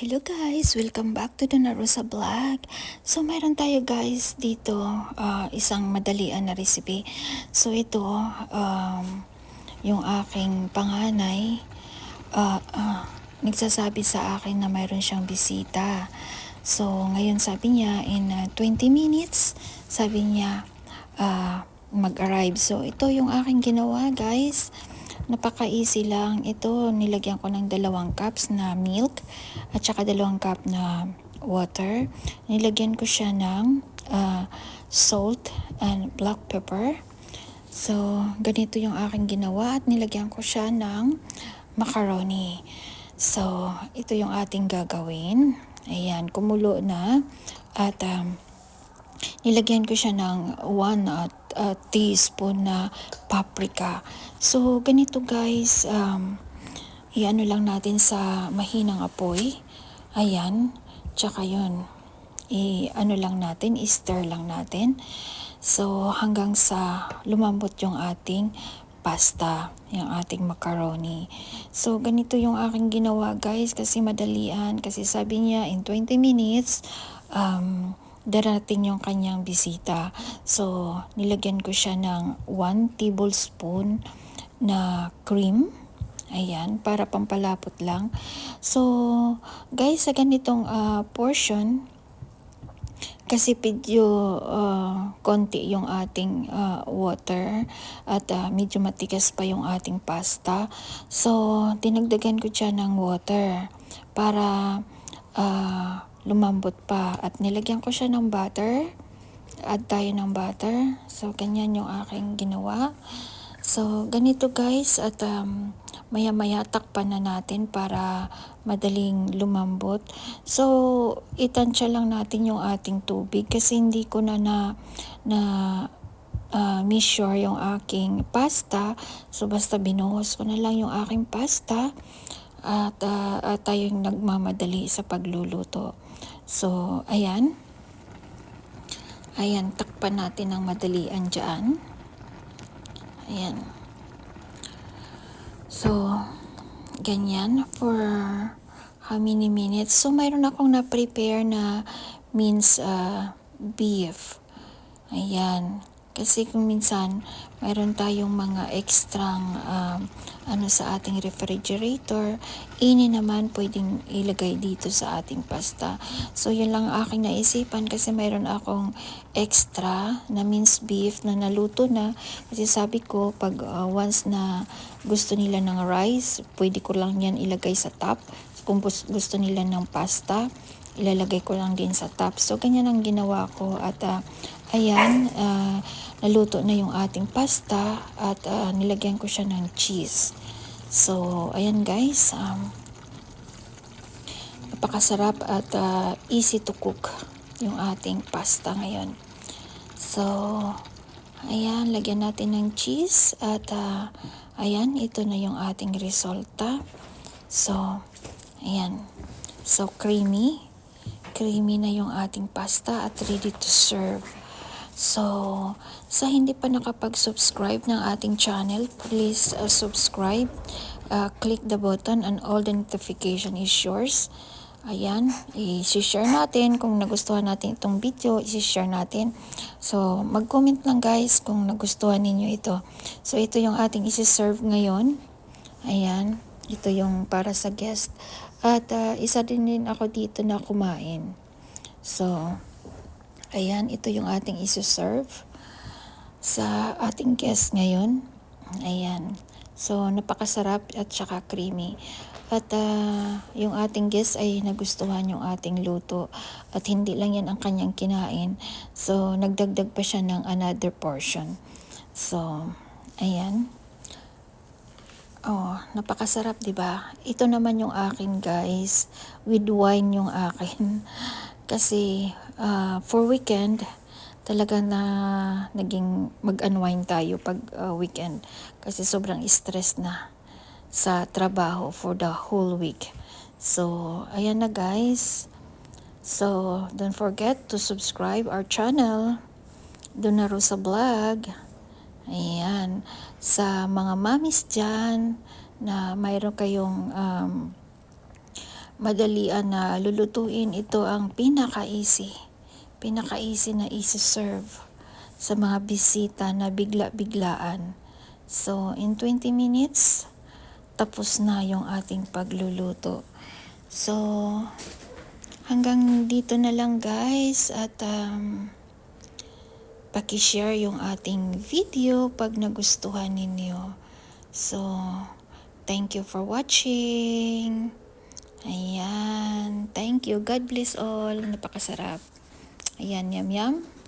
Hello guys! Welcome back to the Narusa Vlog. So meron tayo guys dito isang madalian na recipe. So ito yung aking panganay nagsasabi sa akin na mayroon siyang bisita. So ngayon sabi niya in 20 minutes sabi niya mag-arrive. So ito yung aking ginawa guys. Napaka-easy lang. Ito, nilagyan ko ng 2 cups na milk at saka 2 cup na water. Nilagyan ko siya ng salt and black pepper. So, ganito yung aking ginawa at nilagyan ko siya ng macaroni. So, ito yung ating gagawin. Ayan, kumulo na at nilagyan ko siya ng 1 teaspoon na paprika. So, ganito guys, i-ano lang natin sa mahinang apoy. Ayan, tsaka yun, i-ano lang natin, i-stir lang natin. So, hanggang sa lumambot yung ating pasta, yung ating macaroni. So, ganito yung aking ginawa guys, kasi madalian. Kasi sabi niya, in 20 minutes, darating yung kanyang bisita. So, nilagyan ko siya ng 1 tablespoon na cream. Ayan, para pampalapot lang. So, guys, sa ganitong portion, kasi medyo konti yung ating water at medyo matigas pa yung ating pasta. So, dinagdagan ko siya ng water para lumambot pa at nilagyan ko siya ng butter. Add tayo ng butter. So, ganyan yung aking ginawa. So, ganito guys at maya-maya takpan na natin para madaling lumambot. So, itansya lang natin yung ating tubig kasi hindi ko na measure yung aking pasta. So, basta binuhos ko na lang yung aking pasta at tayong nagmamadali sa pagluluto. So, ayan. Ayan, takpan natin ng madalian dyan. Ayan. So, ganyan for how many minutes. So, mayroon akong na-prepare na minced beef. Ayan. Kasi kung minsan, mayroon tayong mga extrang sa ating refrigerator, ini naman pwedeng ilagay dito sa ating pasta. So, yun lang aking naisipan kasi mayroon akong extra na minced beef na naluto na. Kasi sabi ko, pag once na gusto nila ng rice, pwede ko lang yan ilagay sa top. Kung gusto nila ng pasta, ilalagay ko lang din sa top. So, ganyan ang ginawa ko at ayan, naluto na yung ating pasta at nilagyan ko siya ng cheese. So, ayan guys, napakasarap at easy to cook yung ating pasta ngayon. So, ayan, lagyan natin ng cheese at ayan, ito na yung ating resulta. So, ayan, so creamy na yung ating pasta at ready to serve. So, sa hindi pa nakapag-subscribe ng ating channel, please subscribe. Click the button and all the notification is yours. Ayan, i-share natin kung nagustuhan natin itong video, i-share natin. So, mag-comment lang guys kung nagustuhan ninyo ito. So, ito yung ating isi-serve ngayon. Ayan, ito yung para sa guest. At isa din ako dito na kumain. So, ayan, ito yung ating isi-serve sa ating guest ngayon. Ayan. So, napakasarap at saka creamy. At yung ating guest ay nagustuhan yung ating luto. At hindi lang yan ang kanyang kinain. So, nagdagdag pa siya ng another portion. So, ayan. Oh, napakasarap, 'di ba? Ito naman yung akin, guys. With wine yung akin. Kasi for weekend, talaga na naging mag-unwind tayo pag weekend. Kasi sobrang stress na sa trabaho for the whole week. So, ayan na guys. So, don't forget to subscribe our channel, Donna Rosa Vlog. Ayan. Sa mga mamis dyan na mayroon kayong madalian na lulutuin. Ito ang pinaka-easy na easy serve sa mga bisita na bigla-biglaan. So, in 20 minutes, tapos na yung ating pagluluto. So, hanggang dito na lang guys, at paki-share yung ating video pag nagustuhan ninyo. So, thank you for watching. Ayan, thank you. God bless all. Napakasarap. Ayan, yum yum.